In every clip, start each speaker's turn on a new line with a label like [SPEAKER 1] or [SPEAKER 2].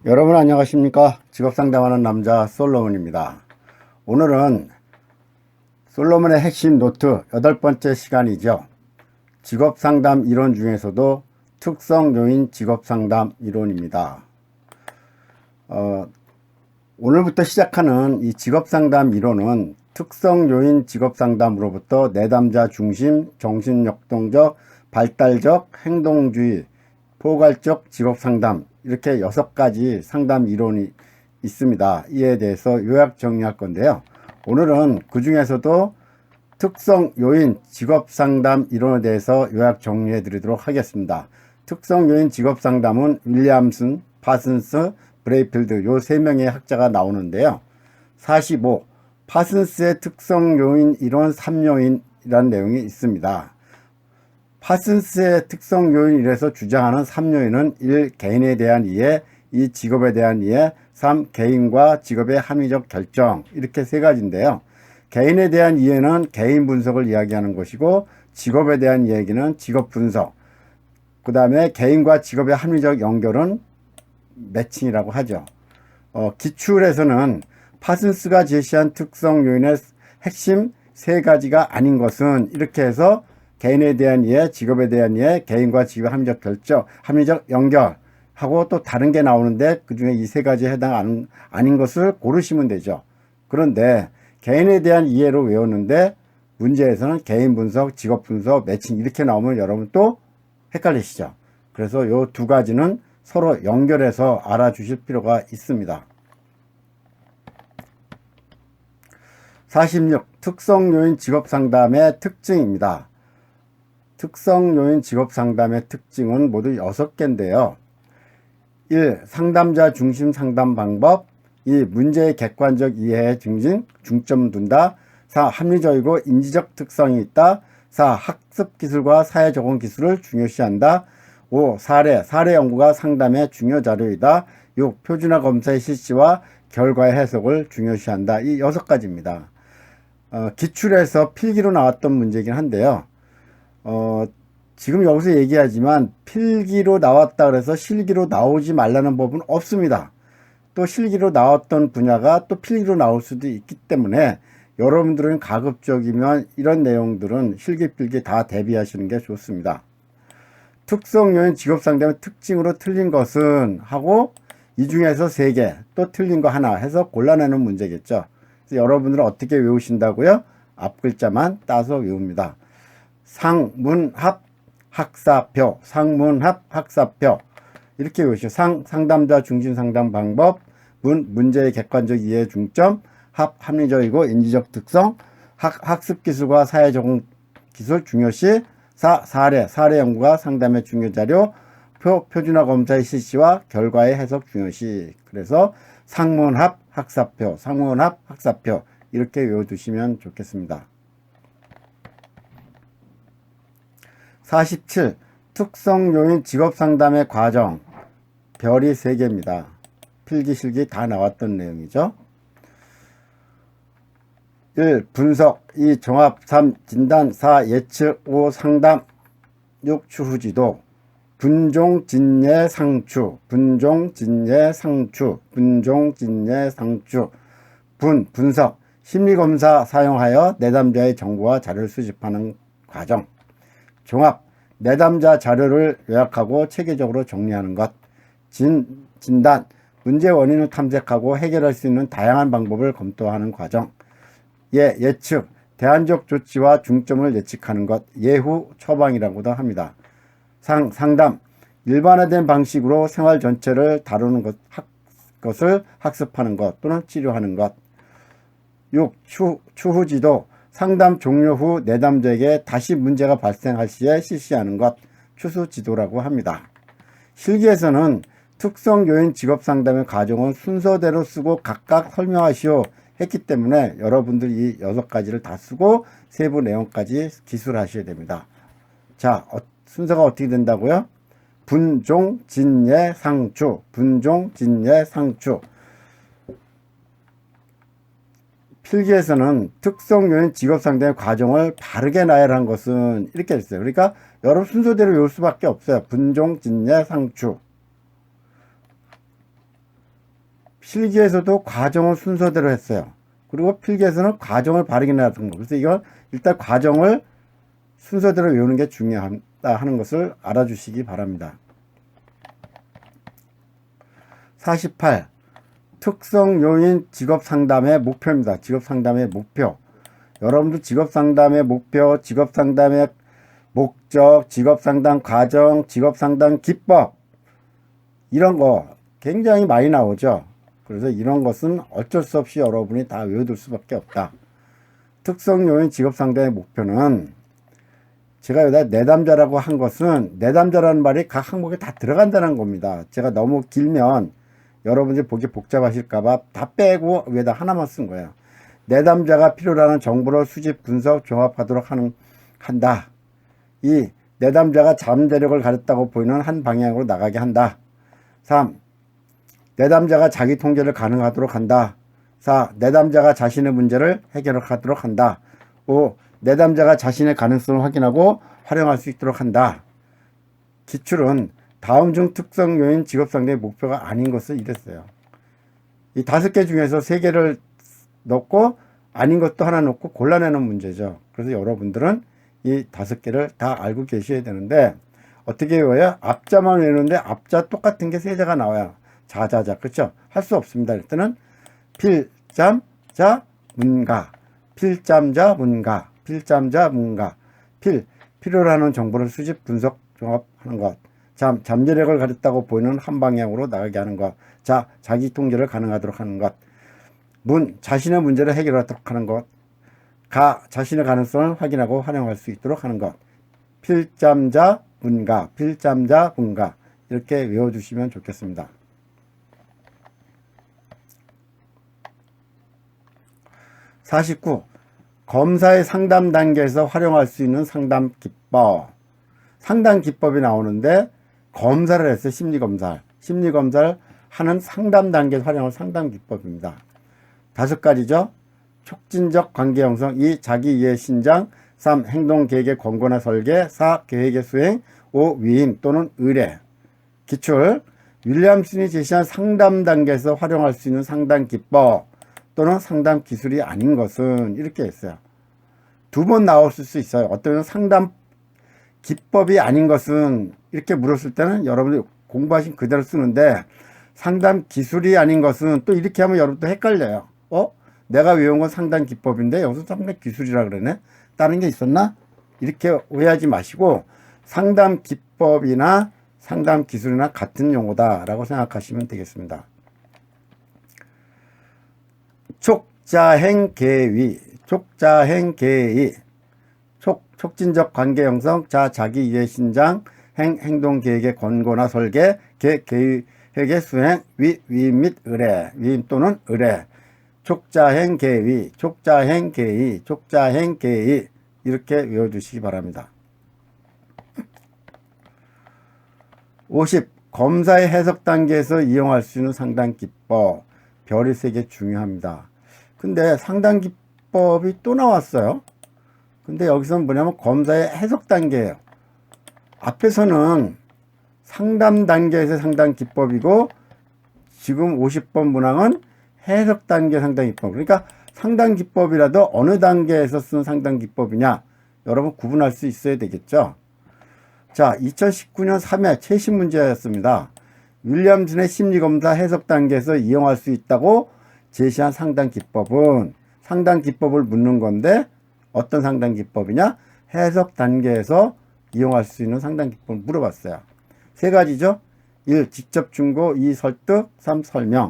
[SPEAKER 1] 여러분 안녕하십니까? 직업상담하는 남자 솔로몬입니다. 오늘은 솔로몬의 핵심 노트 8번째 시간이죠. 직업상담 이론 중에서도 특성요인 직업상담 이론입니다. 오늘부터 시작하는 이 직업상담 이론은 특성요인 직업상담으로부터 내담자 중심, 정신역동적, 발달적, 행동주의, 포괄적 직업상담 이렇게 6가지 상담 이론이 있습니다. 이에 대해서 요약 정리할 건데요. 오늘은 그 중에서도 특성 요인 직업 상담 이론에 대해서 요약 정리해 드리도록 하겠습니다. 특성 요인 직업 상담은 윌리엄슨, 파슨스, 브레이필드 요 3명의 학자가 나오는데요. 45. 파슨스의 특성 요인 이론 3요인이라는 내용이 있습니다. 파슨스의 특성 요인 1에서 주장하는 3요인은 1. 개인에 대한 이해, 2. 직업에 대한 이해, 3. 개인과 직업의 합리적 결정 이렇게 3가지인데요. 개인에 대한 이해는 개인 분석을 이야기하는 것이고 직업에 대한 이야기는 직업 분석, 그 다음에 개인과 직업의 합리적 연결은 매칭이라고 하죠. 기출에서는 파슨스가 제시한 특성 요인의 핵심 3가지가 아닌 것은 이렇게 해서 개인에 대한 이해, 직업에 대한 이해, 개인과 직업의 합리적 결정, 합리적 연결하고 또 다른 게 나오는데 그 중에 이 3가지에 해당 아닌 것을 고르시면 되죠. 그런데 개인에 대한 이해로 외웠는데 문제에서는 개인 분석, 직업 분석, 매칭 이렇게 나오면 여러분 또 헷갈리시죠. 그래서 요 2가지는 서로 연결해서 알아주실 필요가 있습니다. 46. 특성요인 직업상담의 특징입니다. 특성요인 직업상담의 특징은 모두 6개인데요. 1. 상담자 중심 상담 방법. 2. 문제의 객관적 이해에 중점 둔다. 4. 합리적이고 인지적 특성이 있다. 4. 학습 기술과 사회 적응 기술을 중요시한다. 5. 사례 연구가 상담의 중요 자료이다. 6. 표준화 검사의 실시와 결과의 해석을 중요시한다. 이 6가지입니다. 기출에서 필기로 나왔던 문제이긴 한데요. 지금 여기서 얘기하지만 필기로 나왔다 그래서 실기로 나오지 말라는 법은 없습니다. 또 실기로 나왔던 분야가 또 필기로 나올 수도 있기 때문에 여러분들은 가급적이면 이런 내용들은 실기 필기 다 대비하시는 게 좋습니다. 특성요인 직업상담의 특징으로 틀린 것은 하고 이 중에서 3개 또 틀린 거 하나 해서 골라내는 문제겠죠. 그래서 여러분들은 어떻게 외우신다고요? 앞 글자만 따서 외웁니다. 상문합 학사표, 상문합 학사표 이렇게 외우시죠. 상담자 중심 상담 방법, 문제의 객관적 이해 중점, 합리적이고 인지적 특성, 학습 기술과 사회 적응 기술 중요시, 사례 연구가 상담의 중요 자료, 표준화 검사의 실시와 결과의 해석 중요시. 그래서 상문합 학사표, 상문합 학사표 이렇게 외워두시면 좋겠습니다. 47. 특성요인 직업상담의 과정 별이 3개입니다. 필기 실기 다 나왔던 내용이죠. 1. 분석, 2. 종합, 3. 진단, 4. 예측, 5. 상담, 6. 추후지도. 분종, 진예, 상추, 분종, 진예, 상추, 분종, 진예, 상추. 분석, 심리검사 사용하여 내담자의 정보와 자료를 수집하는 과정. 종합, 내담자 자료를 요약하고 체계적으로 정리하는 것. 진단, 문제 원인을 탐색하고 해결할 수 있는 다양한 방법을 검토하는 과정. 예측, 대안적 조치와 중점을 예측하는 것. 예후 처방이라고도 합니다. 상담, 일반화된 방식으로 생활 전체를 다루는 것을 학습하는 것 또는 치료하는 것. 6. 추후지도, 상담 종료 후 내담자에게 다시 문제가 발생할 시에 실시하는 것, 추수지도라고 합니다. 실기에서는 특성요인 직업상담의 과정은 순서대로 쓰고 각각 설명하시오 했기 때문에 여러분들 이 6가지를 다 쓰고 세부 내용까지 기술하셔야 됩니다. 자, 순서가 어떻게 된다고요? 분종, 진예, 상추, 분종, 진예, 상추. 필기에서는 특성요인 직업상담의 과정을 바르게 나열한 것은 이렇게 했어요. 그러니까 여러분 순서대로 외울 수밖에 없어요. 분종, 진예, 상추. 필기에서도 과정을 순서대로 했어요. 그리고 필기에서는 과정을 바르게 나왔던 거. 그래서 이건 일단 과정을 순서대로 외우는 게 중요하다 하는 것을 알아주시기 바랍니다. 48. 특성 요인 직업 상담의 목표입니다. 직업 상담의 목표. 여러분들 직업 상담의 목표, 직업 상담의 목적, 직업 상담 과정, 직업 상담 기법 이런 거 굉장히 많이 나오죠. 그래서 이런 것은 어쩔 수 없이 여러분이 다 외워둘 수밖에 없다. 특성 요인 직업 상담의 목표는 제가 여기다 내담자라고 한 것은 내담자라는 말이 각 항목에 다 들어간다는 겁니다. 제가 너무 길면 여러분들이 보기 복잡하실까봐 다 빼고 위에다 하나만 쓴 거예요. 내담자가 필요로 정보를 수집, 분석, 종합하도록 한다. 이 내담자가 잠재력을 가졌다고 보이는 한 방향으로 나가게 한다. 3. 내담자가 자기 통제를 가능하도록 한다. 4. 내담자가 자신의 문제를 해결하도록 한다. 5. 내담자가 자신의 가능성을 확인하고 활용할 수 있도록 한다. 기출은 다음 중 특성 요인 직업 상담의 목표가 아닌 것을 이랬어요. 이 5개 중에서 3개를 넣고 아닌 것도 하나 넣고 골라내는 문제죠. 그래서 여러분들은 이 5개를 다 알고 계셔야 되는데 어떻게 외워요? 앞자만 외우는데 앞자 똑같은 게 3자가 나와요. 자자자. 그렇죠? 할 수 없습니다. 일단은 필잠자 문가, 필잠자 문가, 필잠자 문가, 필요로 하는 정보를 수집, 분석, 종합하는 것. 잠재력을 가졌다고 보이는 한 방향으로 나가게 하는 것. 자기 통제를 가능하도록 하는 것. 자신의 문제를 해결하도록 하는 것. 자신의 가능성을 확인하고 활용할 수 있도록 하는 것. 필잠자 문가, 필잠자 문가. 이렇게 외워주시면 좋겠습니다. 49. 검사의 상담 단계에서 활용할 수 있는 상담 기법. 상담 기법이 나오는데 검사를 했어요. 심리검사를 하는 상담 단계에서 활용할 상담 기법입니다. 5가지죠. 촉진적 관계 형성. 2. 자기 이해 신장. 3. 행동 계획의 권고나 설계. 4. 계획의 수행. 5. 위임 또는 의뢰. 기출. 윌리엄슨이 제시한 상담 단계에서 활용할 수 있는 상담 기법 또는 상담 기술이 아닌 것은 이렇게 했어요. 2번 나왔을 수 있어요. 어떤 상담 기법이 아닌 것은 이렇게 물었을 때는 여러분들 공부하신 그대로 쓰는데 상담 기술이 아닌 것은 또 이렇게 하면 여러분도 헷갈려요. 내가 외운 건 상담 기법인데 여기서 상담 기술이라 그러네. 다른 게 있었나? 이렇게 오해하지 마시고 상담 기법이나 상담 기술이나 같은 용어다라고 생각하시면 되겠습니다. 촉자행계위, 촉진적 관계 형성, 자기 이해 신장, 행동 계획의 권고나 설계, 계획의 수행, 위임 및 의뢰, 위임 또는 의뢰, 촉자행계위, 이렇게 외워두시기 바랍니다. 50. 검사의 해석 단계에서 이용할 수 있는 상담 기법. 별이 3개 중요합니다. 근데 상담 기법이 또 나왔어요. 근데 여기서는 뭐냐면 검사의 해석 단계예요. 앞에서는 상담 단계에서 상담 기법이고 지금 50번 문항은 해석 단계 상담 기법. 그러니까 상담 기법이라도 어느 단계에서 쓴 상담 기법이냐 여러분 구분할 수 있어야 되겠죠. 자, 2019년 3회 최신 문제였습니다. 윌리엄슨의 심리검사 해석 단계에서 이용할 수 있다고 제시한 상담 기법은 상담 기법을 묻는 건데 어떤 상담 기법이냐? 해석 단계에서 이용할 수 있는 상담 기법을 물어봤어요. 3가지죠. 1. 직접 충고, 2. 설득, 3. 설명.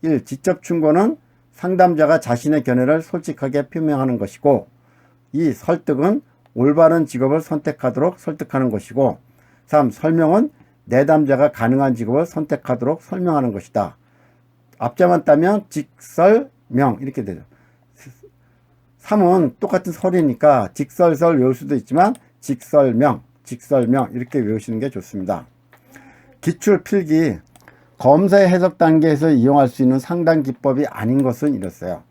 [SPEAKER 1] 1. 직접 충고는 상담자가 자신의 견해를 솔직하게 표명하는 것이고 2. 설득은 올바른 직업을 선택하도록 설득하는 것이고 3. 설명은 내담자가 가능한 직업을 선택하도록 설명하는 것이다. 앞자만 따면 직설명 이렇게 되죠. 3은 똑같은 설이니까 직설설 외울 수도 있지만 직설명 이렇게 외우시는 게 좋습니다. 기출 필기. 검사의 해석 단계에서 이용할 수 있는 상담 기법이 아닌 것은 이랬어요.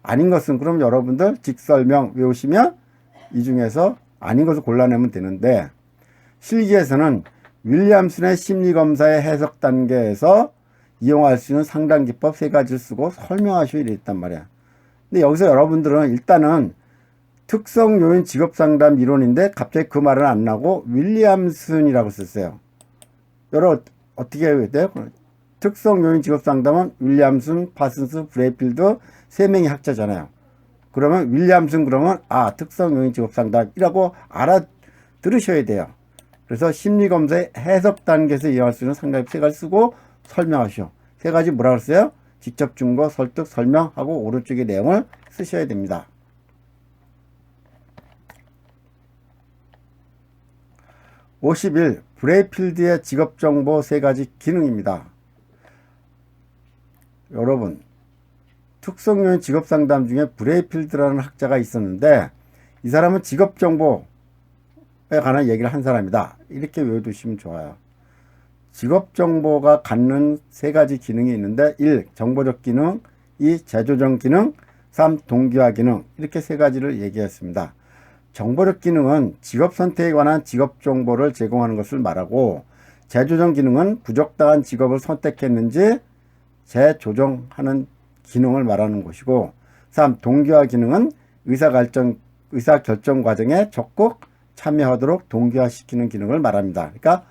[SPEAKER 1] 아닌 것은 그럼 여러분들 직설명 외우시면 이 중에서 아닌 것을 골라내면 되는데 실기에서는 윌리엄슨의 심리검사의 해석 단계에서 이용할 수 있는 상담기법 3가지를 쓰고 설명하시오 이랬단 말이야. 근데 여기서 여러분들은 일단은 특성 요인 직업 상담 이론인데 갑자기 그 말은 안 나고 윌리엄슨이라고 썼어요. 여러분 어떻게 해야 돼요? 특성 요인 직업 상담은 윌리엄슨, 파슨스, 브레이필드 3명의 학자잖아요. 그러면 윌리엄슨 그러면 특성 요인 직업 상담이라고 알아들으셔야 돼요. 그래서 심리검사의 해석 단계에서 이용할 수 있는 상담 3가지 쓰고 설명하시오. 3가지 뭐라고 했어요? 직접 증거, 설득, 설명하고 오른쪽의 내용을 쓰셔야 됩니다. 51. 브레이필드의 직업정보 3가지 기능입니다. 여러분 특성요인 직업상담 중에 브레이필드라는 학자가 있었는데 이 사람은 직업정보에 관한 얘기를 한 사람이다. 이렇게 외워두시면 좋아요. 직업정보가 갖는 3가지 기능이 있는데 1. 정보적 기능, 2. 재조정 기능, 3. 동기화 기능 이렇게 3가지를 얘기했습니다. 정보적 기능은 직업 선택에 관한 직업 정보를 제공하는 것을 말하고 재조정 기능은 부적당한 직업을 선택했는지 재조정하는 기능을 말하는 것이고 3. 동기화 기능은 의사결정 과정에 적극 참여하도록 동기화시키는 기능을 말합니다. 그러니까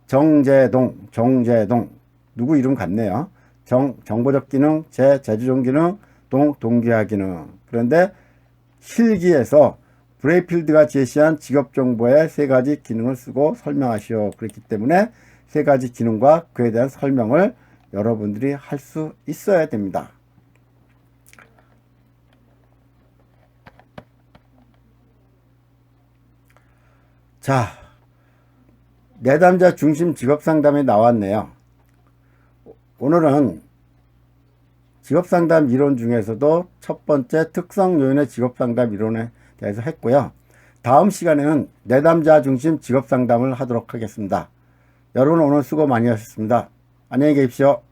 [SPEAKER 1] 정재동 누구 이름 같네요. 정보적 기능, 재조정 기능, 동기화 기능. 그런데 실기에서 브레이필드가 제시한 직업정보의 3가지 기능을 쓰고 설명하시오. 그렇기 때문에 3가지 기능과 그에 대한 설명을 여러분들이 할 수 있어야 됩니다. 자, 내담자 중심 직업상담이 나왔네요. 오늘은 직업상담 이론 중에서도 첫 번째 특성 요인의 직업상담 이론에 대해서 했고요. 다음 시간에는 내담자 중심 직업상담을 하도록 하겠습니다. 여러분 오늘 수고 많이 하셨습니다. 안녕히 계십시오.